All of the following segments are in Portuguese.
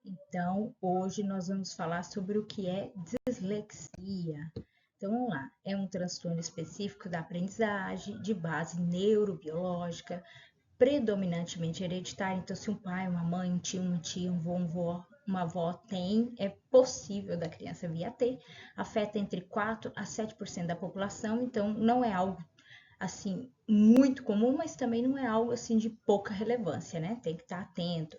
Então, hoje nós vamos falar sobre o que é dislexia. Então, vamos lá. É um transtorno específico da aprendizagem, de base neurobiológica, predominantemente hereditária. Então, se um pai, uma mãe, um tio, uma tia, um vô, uma avó tem, é possível da criança vir a ter. Afeta entre 4 a 7% da população, então não é algo assim muito comum, mas também não é algo assim de pouca relevância, né? Tem que estar atento.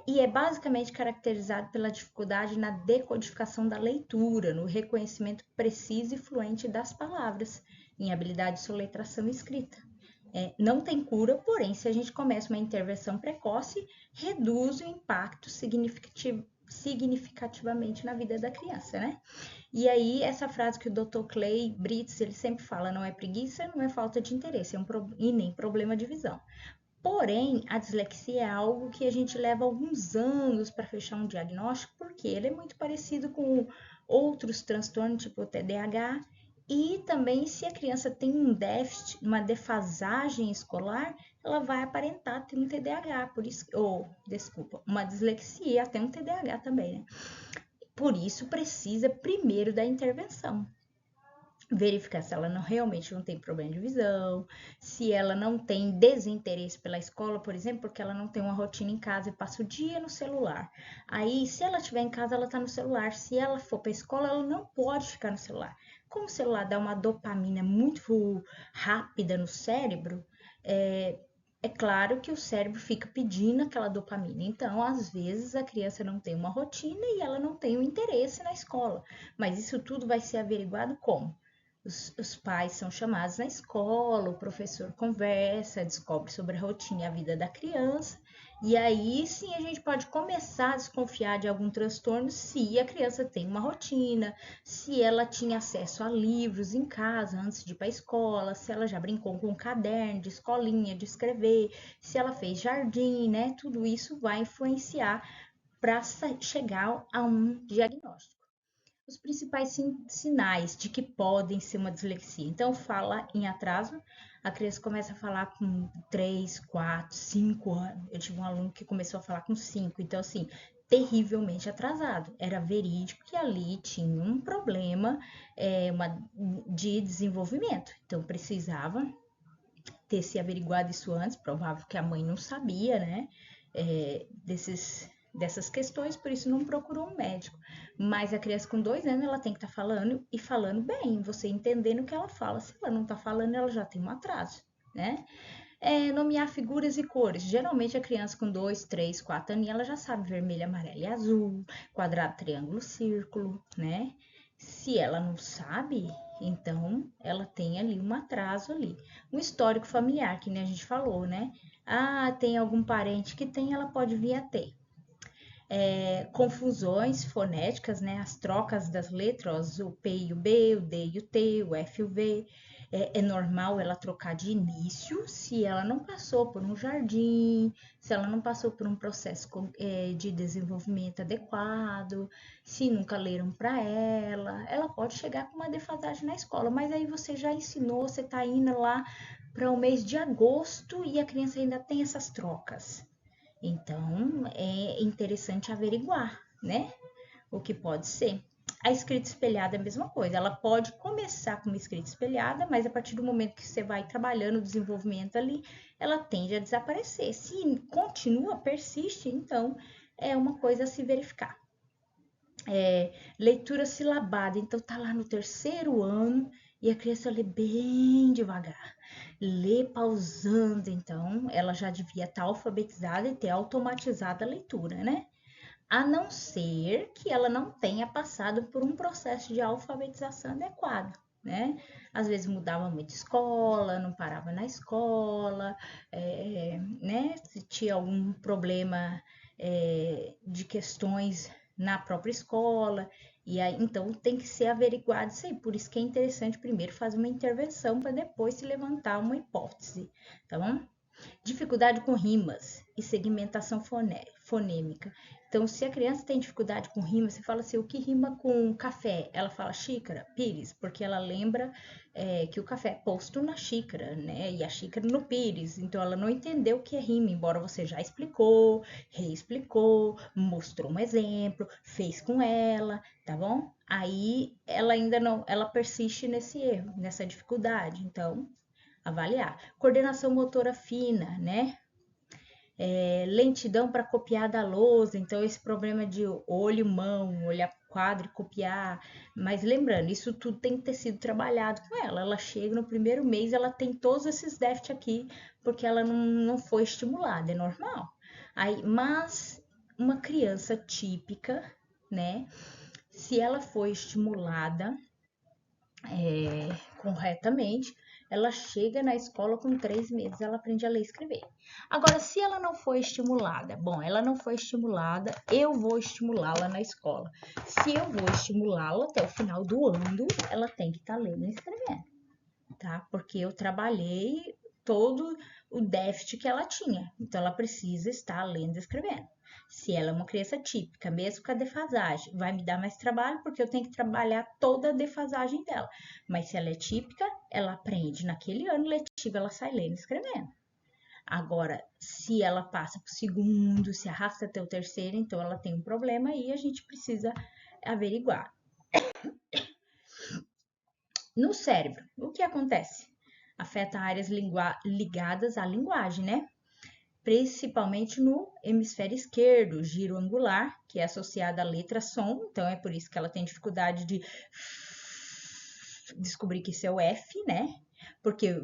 E é basicamente caracterizado pela dificuldade na decodificação da leitura, no reconhecimento preciso e fluente das palavras, em habilidade de soletração e escrita. Não tem cura, porém, se a gente começa uma intervenção precoce, reduz o impacto significativamente na vida da criança, né? E aí, essa frase que o Dr. Clay Britz, ele sempre fala, não é preguiça, não é falta de interesse, e nem problema de visão. Porém, a dislexia é algo que a gente leva alguns anos para fechar um diagnóstico, porque ele é muito parecido com outros transtornos, tipo o TDAH, e também se a criança tem um déficit, uma defasagem escolar, ela vai aparentar ter um TDAH, por isso, ou, desculpa, uma dislexia, até um TDAH também, né? Por isso precisa primeiro da intervenção. Verificar se ela realmente não tem problema de visão, se ela não tem desinteresse pela escola, por exemplo, porque ela não tem uma rotina em casa e passa o dia no celular. Aí, se ela estiver em casa, ela está no celular. Se ela for para a escola, ela não pode ficar no celular. Como o celular dá uma dopamina muito rápida no cérebro, é claro que o cérebro fica pedindo aquela dopamina. Então, às vezes, a criança não tem uma rotina e ela não tem o interesse na escola. Mas isso tudo vai ser averiguado como? Os pais são chamados na escola, o professor conversa, descobre sobre a rotina e a vida da criança, e aí sim a gente pode começar a desconfiar de algum transtorno se a criança tem uma rotina, se ela tinha acesso a livros em casa antes de ir para a escola, se ela já brincou com um caderno de escolinha, de escrever, se ela fez jardim, né? Tudo isso vai influenciar para chegar a um diagnóstico. Os principais sinais de que podem ser uma dislexia. Então, fala em atraso, a criança começa a falar com 3, 4, 5 anos. Eu tive um aluno que começou a falar com 5, então, assim, terrivelmente atrasado. Era verídico que ali tinha um problema de desenvolvimento. Então, precisava ter se averiguado isso antes, provável que a mãe não sabia, né? Dessas questões, por isso não procurou um médico. Mas a criança com 2 anos, ela tem que estar falando e falando bem, você entendendo o que ela fala. Se ela não está falando, ela já tem um atraso, né? Nomear figuras e cores. Geralmente a criança com 2, 3, 4 anos, ela já sabe vermelho, amarelo e azul, quadrado, triângulo, círculo, né? Se ela não sabe, então ela tem ali um atraso ali. Um histórico familiar, que nem a gente falou, né? Ah, tem algum parente que tem, ela pode vir a ter. Confusões fonéticas, né? As trocas das letras, o P e o B, o D e o T, o F e o V. É normal ela trocar de início se ela não passou por um jardim, se ela não passou por um processo de desenvolvimento adequado, se nunca leram para ela pode chegar com uma defasagem na escola, mas aí você já ensinou, você está indo lá para o mês de agosto e a criança ainda tem essas trocas. Então, é interessante averiguar, né? O que pode ser. A escrita espelhada é a mesma coisa. Ela pode começar com uma escrita espelhada, mas a partir do momento que você vai trabalhando o desenvolvimento ali, ela tende a desaparecer. Se continua, persiste, então é uma coisa a se verificar. Leitura silabada. Então, tá lá no 3º ano e a criança lê bem devagar. Lê pausando, então ela já devia estar alfabetizada e ter automatizado a leitura, né? A não ser que ela não tenha passado por um processo de alfabetização adequado, né? Às vezes mudava muito de escola, não parava na escola, né? Se tinha algum problema de questões na própria escola, e aí então tem que ser averiguado isso aí. Por isso que é interessante primeiro fazer uma intervenção para depois se levantar uma hipótese, tá bom? Dificuldade com rimas e segmentação fonêmica. Então, se a criança tem dificuldade com rima, você fala assim, o que rima com café? Ela fala xícara, pires, porque ela lembra que o café é posto na xícara, né? E a xícara no pires. Então, ela não entendeu o que é rima, embora você já explicou, reexplicou, mostrou um exemplo, fez com ela, tá bom? Aí, ela ainda não, ela persiste nesse erro, nessa dificuldade. Então, avaliar. Coordenação motora fina, né? Lentidão para copiar da lousa, então esse problema de olho, mão, olhar quadro e copiar. Mas lembrando, isso tudo tem que ter sido trabalhado com ela. Ela chega no primeiro mês, ela tem todos esses déficits aqui, porque ela não foi estimulada, é normal. Aí, mas uma criança típica, né? Se ela foi estimulada corretamente, ela chega na escola com 3 meses, ela aprende a ler e escrever. Agora, se ela não foi estimulada, bom, ela não foi estimulada, eu vou estimulá-la na escola. Se eu vou estimulá-la até o final do ano, ela tem que estar lendo e escrevendo, tá? Porque eu trabalhei todo o déficit que ela tinha, então ela precisa estar lendo e escrevendo. Se ela é uma criança típica, mesmo com a defasagem, vai me dar mais trabalho porque eu tenho que trabalhar toda a defasagem dela. Mas se ela é típica, ela aprende naquele ano letivo, ela sai lendo e escrevendo. Agora, se ela passa para o segundo, se arrasta até o terceiro, então ela tem um problema e a gente precisa averiguar. No cérebro, o que acontece? Afeta áreas ligadas à linguagem, né? Principalmente no hemisfério esquerdo, giro angular, que é associado à letra som, então é por isso que ela tem dificuldade de descobrir que isso é o F, né? Porque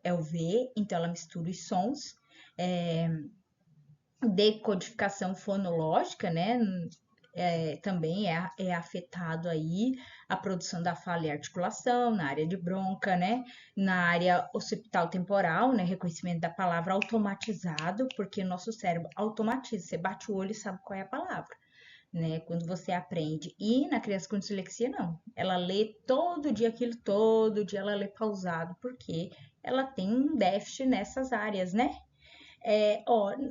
é o V, então ela mistura os sons. Decodificação fonológica, né? Também é afetado aí a produção da fala e articulação, na área de bronca, né? Na área occipital temporal, né? Reconhecimento da palavra automatizado, porque o nosso cérebro automatiza, você bate o olho e sabe qual é a palavra, né? Quando você aprende. E na criança com dislexia, não. Ela lê todo dia aquilo, todo dia ela lê pausado, porque ela tem um déficit nessas áreas, né?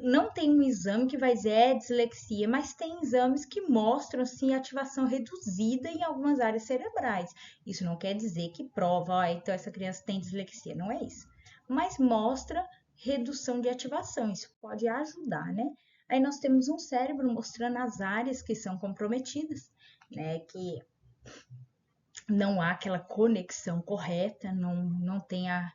Não tem um exame que vai dizer dislexia, mas tem exames que mostram assim ativação reduzida em algumas áreas cerebrais. Isso não quer dizer que prova, então essa criança tem dislexia, não é isso. Mas mostra redução de ativação, isso pode ajudar, né? Aí nós temos um cérebro mostrando as áreas que são comprometidas, né? Que não há aquela conexão correta, não tem a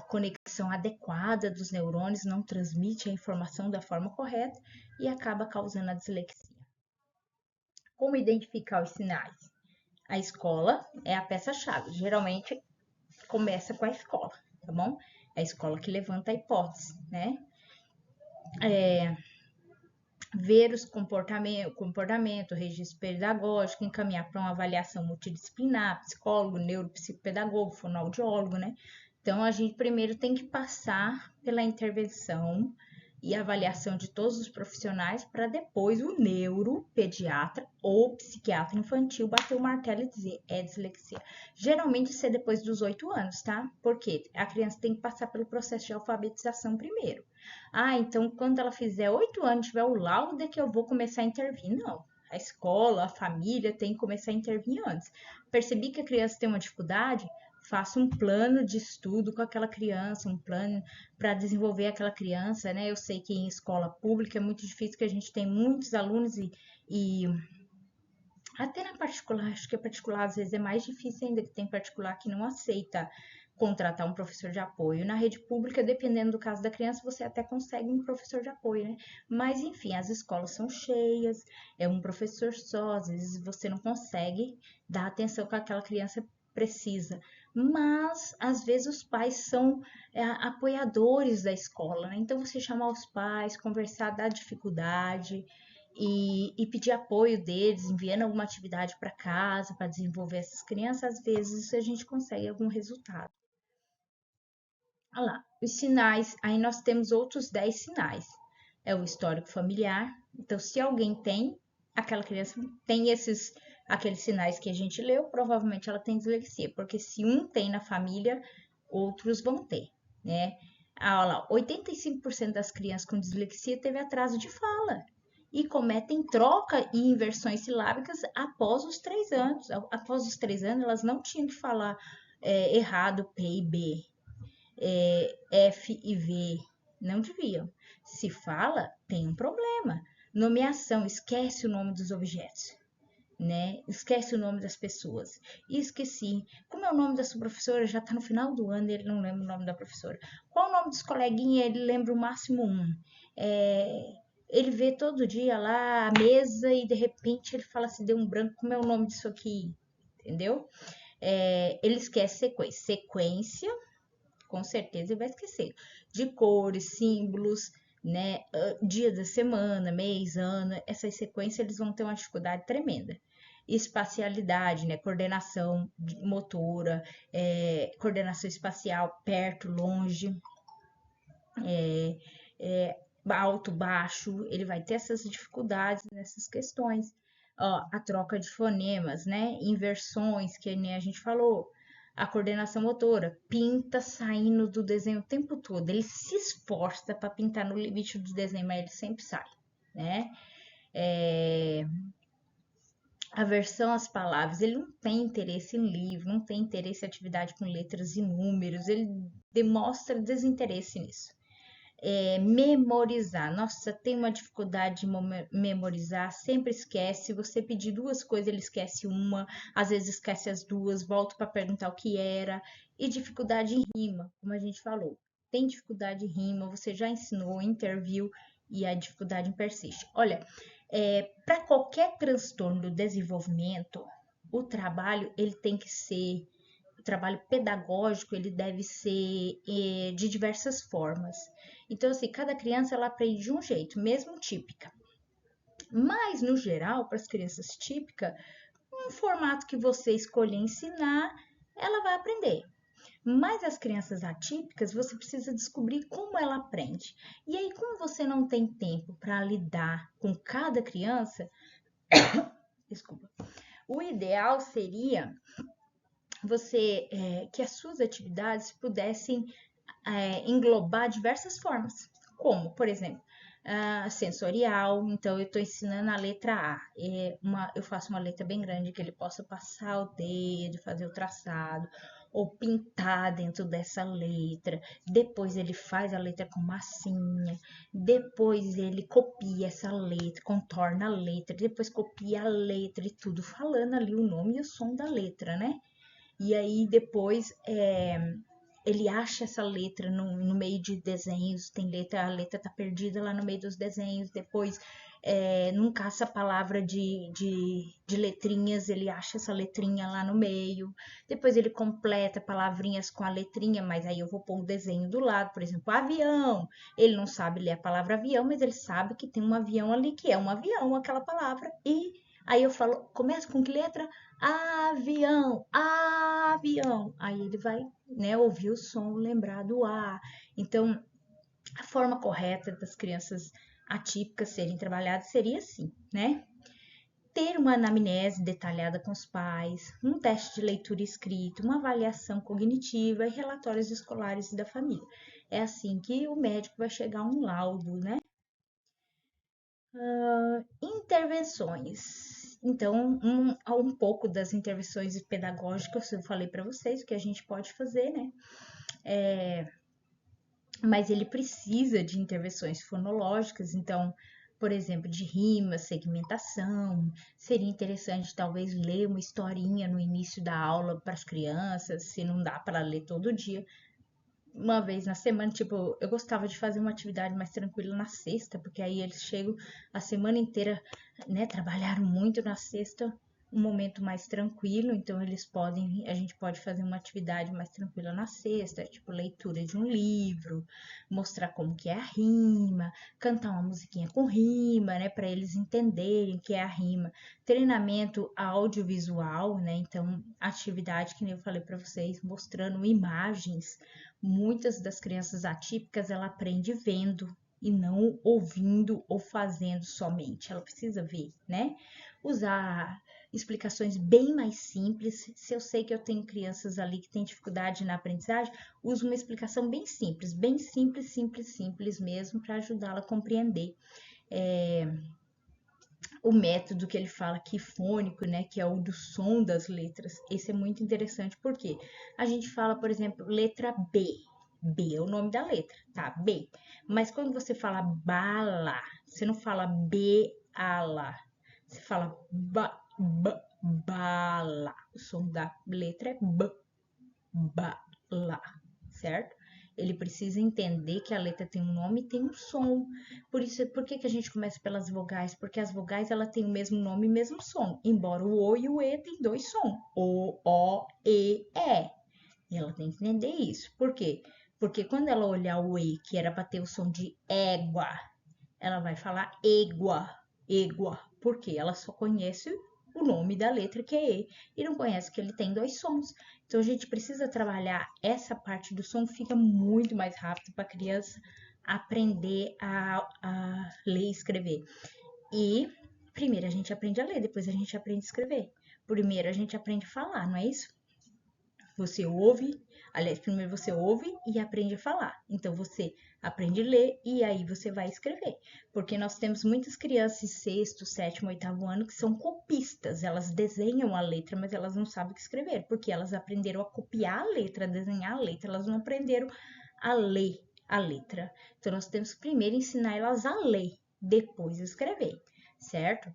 conexão adequada dos neurônios, não transmite a informação da forma correta e acaba causando a dislexia. Como identificar os sinais? A escola é a peça-chave. Geralmente começa com a escola, tá bom? É a escola que levanta a hipótese, né? Ver os comportamento, registro pedagógico, encaminhar para uma avaliação multidisciplinar, psicólogo, neuropsicopedagogo, fonoaudiólogo, né? Então, a gente primeiro tem que passar pela intervenção e avaliação de todos os profissionais para depois o neuropediatra ou psiquiatra infantil bater o martelo e dizer é dislexia. Geralmente isso é depois dos 8 anos, tá? Porque a criança tem que passar pelo processo de alfabetização primeiro. Então quando ela fizer 8 anos, tiver o laudo, é que eu vou começar a intervir. Não. A escola, a família tem que começar a intervir antes. Percebi que a criança tem uma dificuldade, faça um plano de estudo com aquela criança, um plano para desenvolver aquela criança, né? Eu sei que em escola pública é muito difícil, que a gente tem muitos alunos e até na particular, acho que a particular às vezes é mais difícil ainda, que tem particular que não aceita contratar um professor de apoio. Na rede pública, dependendo do caso da criança, você até consegue um professor de apoio, né? Mas, enfim, as escolas são cheias, é um professor só, às vezes você não consegue dar a atenção que aquela criança precisa. Mas, às vezes, os pais são apoiadores da escola, né? Então, você chamar os pais, conversar da dificuldade e pedir apoio deles, enviando alguma atividade para casa para desenvolver essas crianças, às vezes a gente consegue algum resultado. Olha lá, os sinais, aí nós temos outros 10 sinais. É o histórico familiar. Então, se alguém tem, aquela criança tem aqueles sinais que a gente leu, provavelmente ela tem dislexia, porque se um tem na família, outros vão ter, né? olha lá, 85% das crianças com dislexia teve atraso de fala e cometem troca e inversões silábicas após os 3 anos. Após os 3 anos, elas não tinham que falar errado P e B, F e V, não deviam. Se fala, tem um problema. Nomeação, esquece o nome dos objetos, né? Esquece o nome das pessoas. E esqueci. Como é o nome da sua professora? Já tá no final do ano e ele não lembra o nome da professora. Qual o nome dos coleguinhas? Ele lembra o máximo um. Ele vê todo dia lá a mesa e de repente ele fala assim, deu um branco, como é o nome disso aqui? Entendeu? Ele esquece sequência. Sequência, com certeza ele vai esquecer. De cores, símbolos, né? Dia da semana, mês, ano, essas sequências eles vão ter uma dificuldade tremenda. Espacialidade, né? Coordenação motora, coordenação espacial, perto, longe, alto, baixo, ele vai ter essas dificuldades nessas questões. Ó, a troca de fonemas, né? Inversões, que nem a gente falou. A coordenação motora, pinta saindo do desenho o tempo todo. Ele se esforça para pintar no limite do desenho, mas ele sempre sai, né? Aversão às palavras, ele não tem interesse em livro, não tem interesse em atividade com letras e números, ele demonstra desinteresse nisso. Memorizar, nossa, tem uma dificuldade de memorizar, sempre esquece. Se você pedir 2 coisas, ele esquece uma, às vezes esquece as 2, volta para perguntar o que era. E dificuldade em rima, como a gente falou, tem dificuldade em rima, você já ensinou, interviu e a dificuldade persiste. Olha, para qualquer transtorno do desenvolvimento, o trabalho ele tem que ser, o trabalho pedagógico ele deve ser de diversas formas. Então, assim, cada criança ela aprende de um jeito, mesmo típica. Mas, no geral, para as crianças típicas, um formato que você escolher ensinar, ela vai aprender. Mas as crianças atípicas, você precisa descobrir como ela aprende. E aí, como você não tem tempo para lidar com cada criança, desculpa, o ideal seria você que as suas atividades pudessem englobar diversas formas, como, por exemplo, sensorial. Então, eu estou ensinando a letra A. Eu faço uma letra bem grande que ele possa passar o dedo, fazer o traçado, ou pintar dentro dessa letra. Depois ele faz a letra com massinha. Depois ele copia essa letra, contorna a letra. Depois copia a letra e tudo, falando ali o nome e o som da letra, né? E aí depois ele acha essa letra no meio de desenhos, a letra tá perdida lá no meio dos desenhos, depois num caça-palavra de letrinhas, ele acha essa letrinha lá no meio, depois ele completa palavrinhas com a letrinha, mas aí eu vou pôr o desenho do lado, por exemplo, avião, ele não sabe ler a palavra avião, mas ele sabe que tem um avião ali, que é um avião, aquela palavra, e aí eu falo, começa com que letra? Avião, avião. Aí ele vai, né, ouvir o som, lembrar do A. Então, a forma correta das crianças atípicas serem trabalhadas seria assim, né? Ter uma anamnese detalhada com os pais, um teste de leitura escrito, uma avaliação cognitiva e relatórios escolares da família. É assim que o médico vai chegar a um laudo, né? Intervenções. Então, um pouco das intervenções pedagógicas eu falei para vocês, o que a gente pode fazer, né? Mas ele precisa de intervenções fonológicas, então, por exemplo, de rima, segmentação. Seria interessante talvez ler uma historinha no início da aula para as crianças, se não dá para ler todo dia, uma vez na semana. Tipo, eu gostava de fazer uma atividade mais tranquila na sexta, porque aí eles chegam a semana inteira, né, trabalharam muito na sexta, um momento mais tranquilo, então a gente pode fazer uma atividade mais tranquila na sexta, tipo leitura de um livro, mostrar como que é a rima, cantar uma musiquinha com rima, né, para eles entenderem o que é a rima. Treinamento audiovisual, né, então atividade que nem eu falei para vocês, mostrando imagens. Muitas das crianças atípicas ela aprende vendo, e não ouvindo ou fazendo somente. Ela precisa ver, né? Usar explicações bem mais simples. Se eu sei que eu tenho crianças ali que têm dificuldade na aprendizagem, uso uma explicação bem simples, simples mesmo, para ajudá-la a compreender. O método que ele fala aqui, fônico, né, que é o do som das letras. Esse é muito interessante, porque a gente fala, por exemplo, letra B. B é o nome da letra, tá? B. Mas quando você fala bala, você não fala B-ala. Você fala bala. O som da letra é B, bala, certo? Ele precisa entender que a letra tem um nome e tem um som. Por isso, por que a gente começa pelas vogais? Porque as vogais ela tem o mesmo nome e o mesmo som, embora o O e o E tem dois sons, O, E, E. E ela tem que entender isso. Por quê? Porque quando ela olhar o E, que era para ter o som de égua, ela vai falar égua, égua. Por quê? Ela só conhece o nome da letra, que é E, e não conhece que ele tem dois sons. Então, a gente precisa trabalhar essa parte do som, fica muito mais rápido para a criança aprender a ler e escrever. E primeiro a gente aprende a ler, depois a gente aprende a escrever. Primeiro a gente aprende a falar, não é isso? Você ouve, aliás, primeiro você ouve e aprende a falar. Então você aprende a ler e aí você vai escrever. Porque nós temos muitas crianças em sexto, sétimo, oitavo ano que são copistas. Elas desenham a letra, mas elas não sabem o que escrever, porque elas aprenderam a copiar a letra, a desenhar a letra, elas não aprenderam a ler a letra. Então nós temos que primeiro ensinar elas a ler, depois escrever, certo?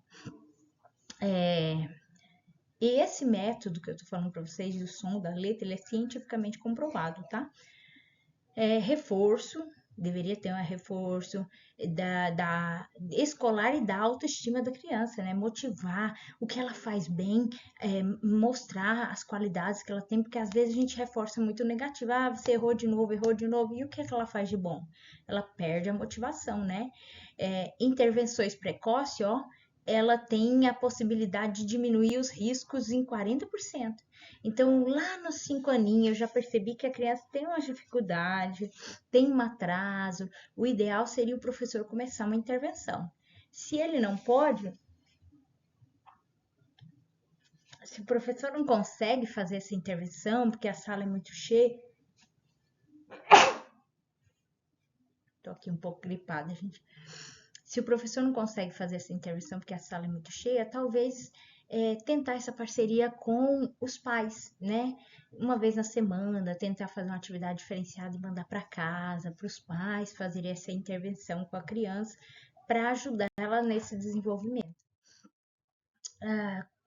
E esse método que eu tô falando para vocês do som da letra, ele é cientificamente comprovado, tá? Reforço, deveria ter um reforço da escolar e da autoestima da criança, né? Motivar o que ela faz bem, mostrar as qualidades que ela tem, porque às vezes a gente reforça muito o negativo. Ah, você errou de novo, e o que ela faz de bom? Ela perde a motivação, né? Intervenções precoces, ó, ela tem a possibilidade de diminuir os riscos em 40%. Então, lá nos 5 aninhos, eu já percebi que a criança tem uma dificuldade, tem um atraso. O ideal seria o professor começar uma intervenção. Se ele não pode, se o professor não consegue fazer essa intervenção, porque a sala é muito cheia. Tô aqui um pouco gripada, gente. Se o professor não consegue fazer essa intervenção porque a sala é muito cheia, talvez tentar essa parceria com os pais, né? Uma vez na semana, tentar fazer uma atividade diferenciada e mandar para casa, para os pais fazerem essa intervenção com a criança para ajudar ela nesse desenvolvimento.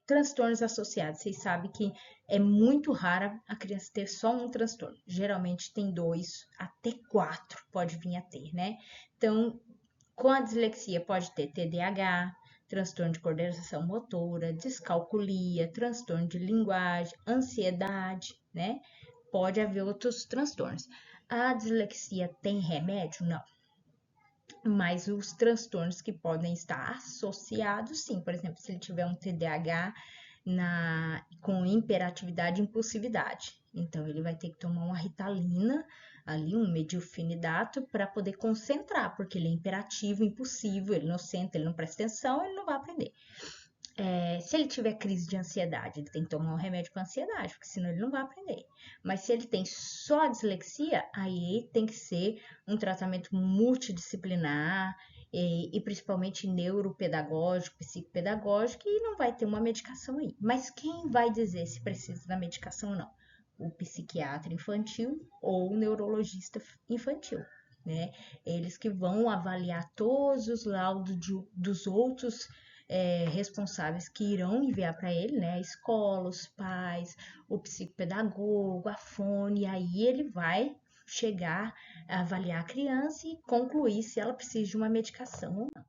Transtornos associados, vocês sabem que é muito raro a criança ter só um transtorno. Geralmente tem 2 até 4 pode vir a ter, né? Então, com a dislexia pode ter TDAH, transtorno de coordenação motora, descalculia, transtorno de linguagem, ansiedade, né? Pode haver outros transtornos. A dislexia tem remédio? Não. Mas os transtornos que podem estar associados, sim. Por exemplo, se ele tiver um TDAH com hiperatividade e impulsividade. Então, ele vai ter que tomar uma Ritalina, ali um metilfenidato, para poder concentrar, porque ele é imperativo, impulsivo, ele não senta, ele não presta atenção, ele não vai aprender. Se ele tiver crise de ansiedade, ele tem que tomar um remédio para ansiedade, porque senão ele não vai aprender. Mas se ele tem só a dislexia, aí tem que ser um tratamento multidisciplinar e principalmente neuropedagógico, psicopedagógico, e não vai ter uma medicação aí. Mas quem vai dizer se precisa da medicação ou não? O psiquiatra infantil ou o neurologista infantil, né? Eles que vão avaliar todos os laudos dos outros responsáveis que irão enviar para ele, né? A escola, os pais, o psicopedagogo, a fono, e aí ele vai chegar a avaliar a criança e concluir se ela precisa de uma medicação ou não.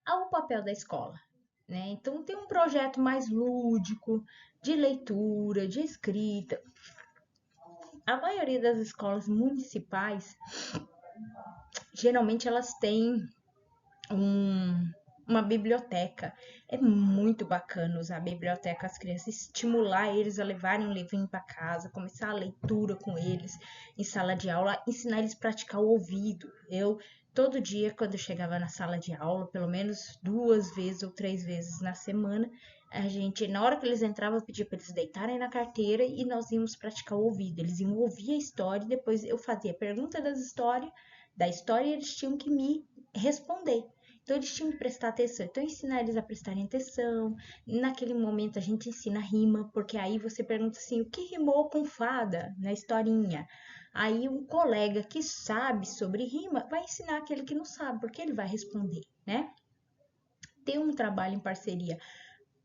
Há o papel da escola, né? Então tem um projeto mais lúdico, de leitura, de escrita. A maioria das escolas municipais, geralmente elas têm uma biblioteca. É muito bacana usar a biblioteca, as crianças, estimular eles a levarem um livrinho para casa, começar a leitura com eles em sala de aula, ensinar eles a praticar o ouvido. Eu, todo dia, quando eu chegava na sala de aula, pelo menos 2 vezes ou 3 vezes na semana, a gente, na hora que eles entravam, eu pedia para eles deitarem na carteira e nós íamos praticar o ouvido. Eles iam ouvir a história e depois eu fazia pergunta da história e eles tinham que me responder. Então, eles tinham que prestar atenção. Então, ensinar eles a prestarem atenção. Naquele momento, a gente ensina rima, porque aí você pergunta assim, o que rimou com fada na historinha? Aí, um colega que sabe sobre rima vai ensinar aquele que não sabe, porque ele vai responder, né? Ter um trabalho em parceria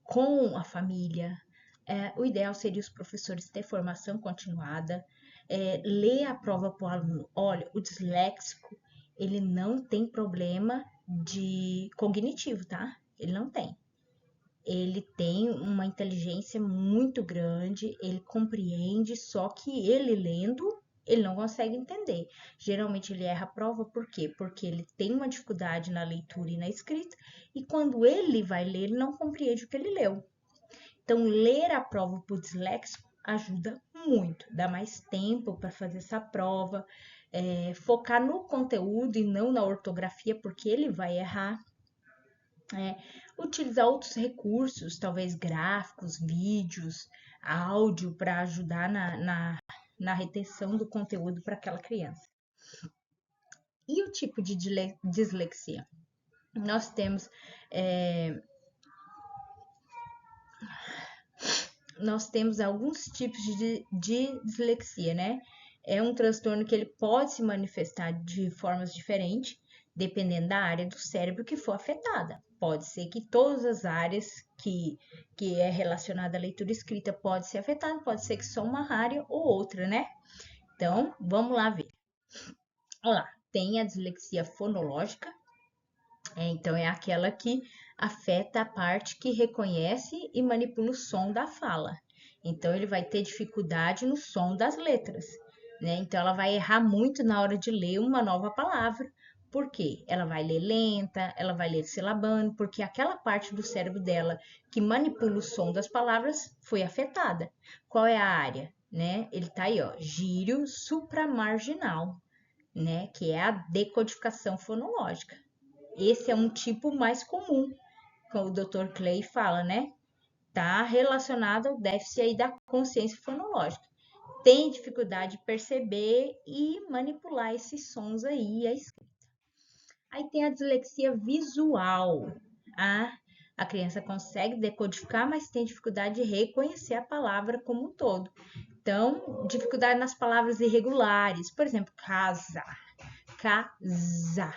com a família. O ideal seria os professores ter formação continuada, ler a prova para o aluno. Olha, o disléxico, ele não tem problema de cognitivo, tá? Ele não tem. Ele tem uma inteligência muito grande, ele compreende, só que ele lendo, ele não consegue entender. Geralmente ele erra a prova, por quê? Porque ele tem uma dificuldade na leitura e na escrita, e quando ele vai ler, ele não compreende o que ele leu. Então, ler a prova para o disléxico ajuda muito, dá mais tempo para fazer essa prova, focar no conteúdo e não na ortografia, porque ele vai errar. Utilizar outros recursos, talvez gráficos, vídeos, áudio, para ajudar na retenção do conteúdo para aquela criança. E o tipo de dislexia? Nós temos alguns tipos de dislexia, né? É um transtorno que ele pode se manifestar de formas diferentes, dependendo da área do cérebro que for afetada. Pode ser que todas as áreas que é relacionada à leitura escrita pode ser afetada, pode ser que só uma área ou outra, né? Então, vamos lá ver. Olha lá, tem a dislexia fonológica, então é aquela que afeta a parte que reconhece e manipula o som da fala. Então, ele vai ter dificuldade no som das letras, né? Então, ela vai errar muito na hora de ler uma nova palavra. Por quê? Ela vai ler lenta, ela vai ler silabando, porque aquela parte do cérebro dela que manipula o som das palavras foi afetada. Qual é a área? Né? Ele tá aí, ó, gírio supramarginal, né? Que é a decodificação fonológica. Esse é um tipo mais comum, como o Dr. Clay fala, né? Tá relacionado ao déficit aí da consciência fonológica. Tem dificuldade de perceber e manipular esses sons aí, a escrita. Aí tem a dislexia visual. A criança consegue decodificar, mas tem dificuldade de reconhecer a palavra como um todo. Então, dificuldade nas palavras irregulares. Por exemplo, casa, casa.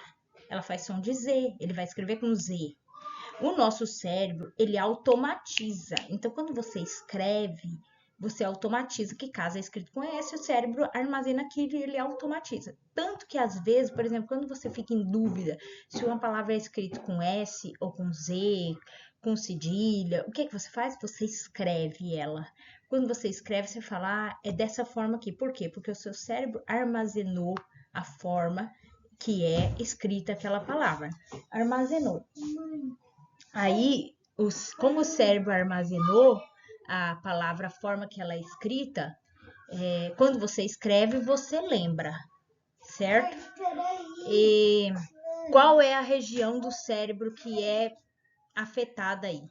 Ela faz som de Z, ele vai escrever com Z. O nosso cérebro, ele automatiza. Então, quando você escreve, você automatiza que casa é escrito com S, o cérebro armazena aquilo e ele automatiza. Tanto que, às vezes, por exemplo, quando você fica em dúvida se uma palavra é escrita com S ou com Z, com cedilha, o que você faz? Você escreve ela. Quando você escreve, você fala, é dessa forma aqui. Por quê? Porque o seu cérebro armazenou a forma que é escrita aquela palavra. Armazenou. Aí, como o cérebro armazenou a palavra, a forma que ela é escrita, quando você escreve, você lembra, certo? E qual é a região do cérebro que é afetada aí?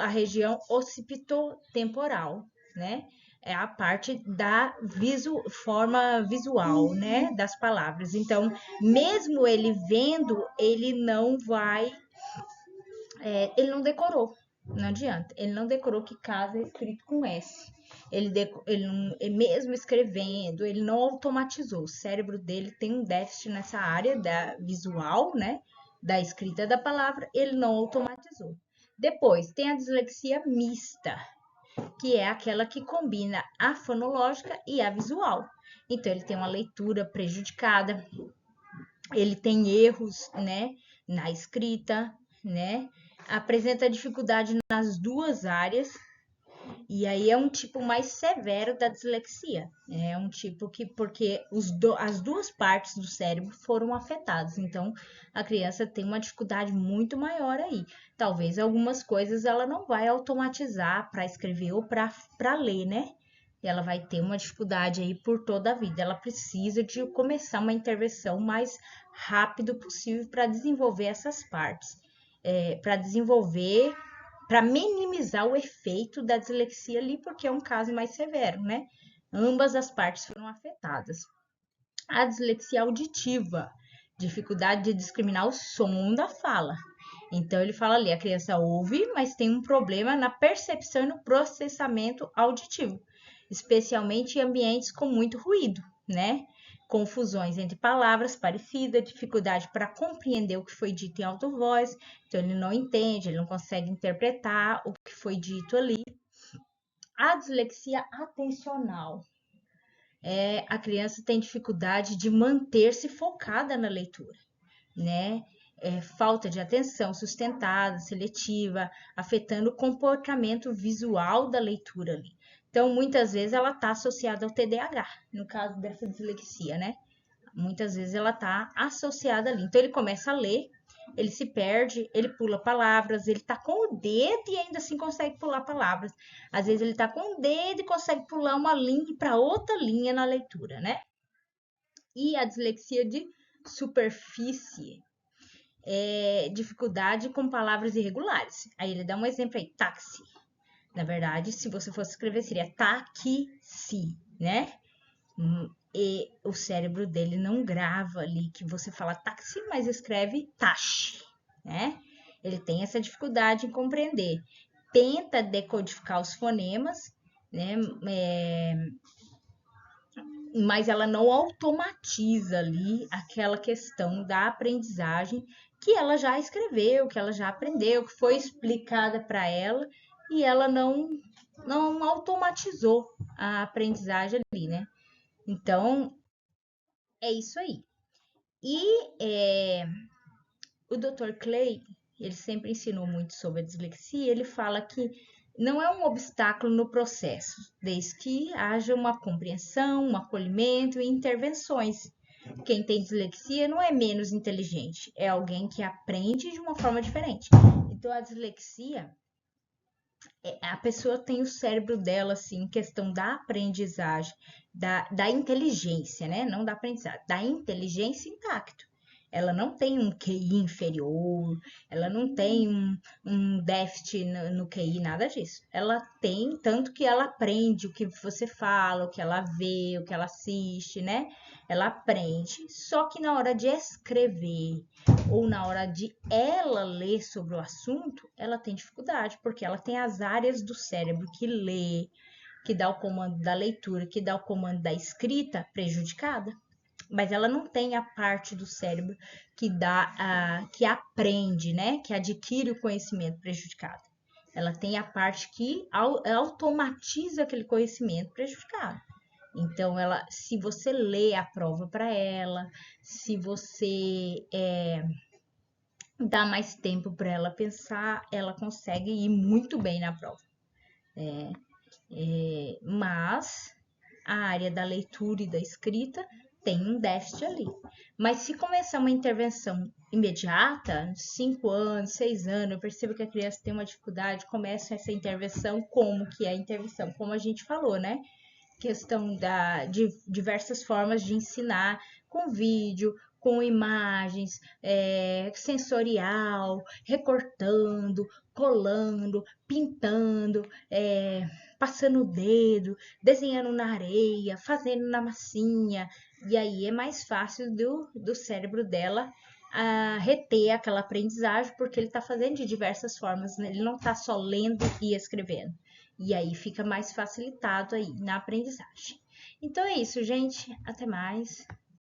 A região occipitotemporal, né? É a parte da forma visual, né? Das palavras. Então, mesmo ele vendo, ele não vai... ele não decorou, não adianta. Ele não decorou que casa é escrito com S. Ele mesmo escrevendo, ele não automatizou. O cérebro dele tem um déficit nessa área da visual, né? Da escrita da palavra, ele não automatizou. Depois, tem a dislexia mista, que é aquela que combina a fonológica e a visual. Então, ele tem uma leitura prejudicada, ele tem erros, né, na escrita, né, apresenta dificuldade nas duas áreas, E aí é um tipo mais severo da dislexia. É um tipo que, porque as duas partes do cérebro foram afetadas. Então, a criança tem uma dificuldade muito maior aí. Talvez algumas coisas ela não vai automatizar para escrever ou para ler, né? Ela vai ter uma dificuldade aí por toda a vida. Ela precisa de começar uma intervenção mais rápido possível para desenvolver essas partes. Para desenvolver, para minimizar o efeito da dislexia ali, porque é um caso mais severo, né? Ambas as partes foram afetadas. A dislexia auditiva, dificuldade de discriminar o som da fala. Então, ele fala ali, a criança ouve, mas tem um problema na percepção e no processamento auditivo, especialmente em ambientes com muito ruído, né? Confusões entre palavras parecidas, dificuldade para compreender o que foi dito em alta voz, então ele não entende, ele não consegue interpretar o que foi dito ali. A dislexia atencional. A criança tem dificuldade de manter-se focada na leitura, né? Falta de atenção sustentada, seletiva, afetando o comportamento visual da leitura ali. Então, muitas vezes ela está associada ao TDAH, no caso dessa dislexia, né? Muitas vezes ela está associada ali. Então, ele começa a ler, ele se perde, ele pula palavras, ele está com o dedo e ainda assim consegue pular palavras. Às vezes ele está com o dedo e consegue pular uma linha para outra linha na leitura, né? E a dislexia de superfície, dificuldade com palavras irregulares. Aí ele dá um exemplo aí, táxi. Na verdade, se você fosse escrever, seria taxi, né? E o cérebro dele não grava ali que você fala táxi, mas escreve taxi, né? Ele tem essa dificuldade em compreender. Tenta decodificar os fonemas, né? Mas ela não automatiza ali aquela questão da aprendizagem que ela já escreveu, que ela já aprendeu, que foi explicada para ela e ela não automatizou a aprendizagem ali, né? Então, é isso aí. E o Dr. Clay, ele sempre ensinou muito sobre a dislexia, ele fala que não é um obstáculo no processo, desde que haja uma compreensão, um acolhimento e intervenções. Quem tem dislexia não é menos inteligente, é alguém que aprende de uma forma diferente. Então, a dislexia, a pessoa tem o cérebro dela, assim, em questão da aprendizagem, da inteligência, né? Não da aprendizagem, da inteligência intacto. Ela não tem um QI inferior, ela não tem um déficit no QI, nada disso. Ela tem, tanto que ela aprende o que você fala, o que ela vê, o que ela assiste, né? Ela aprende, só que na hora de escrever ou na hora de ela ler sobre o assunto, ela tem dificuldade, porque ela tem as áreas do cérebro que lê, que dá o comando da leitura, que dá o comando da escrita prejudicada. Mas ela não tem a parte do cérebro que aprende, né? Que adquire o conhecimento prejudicado. Ela tem a parte que automatiza aquele conhecimento prejudicado. Então, se você lê a prova para ela, se você dá mais tempo para ela pensar, ela consegue ir muito bem na prova. Mas a área da leitura e da escrita tem um déficit ali. Mas se começar uma intervenção imediata, 5 anos, 6 anos, eu percebo que a criança tem uma dificuldade, começa essa intervenção, como que é a intervenção? Como a gente falou, né? Questão de diversas formas de ensinar, com vídeo, com imagens, sensorial, recortando, colando, pintando, passando o dedo, desenhando na areia, fazendo na massinha. E aí é mais fácil do cérebro dela reter aquela aprendizagem, porque ele está fazendo de diversas formas, né? Ele não está só lendo e escrevendo. E aí fica mais facilitado aí na aprendizagem. Então é isso, gente. Até mais.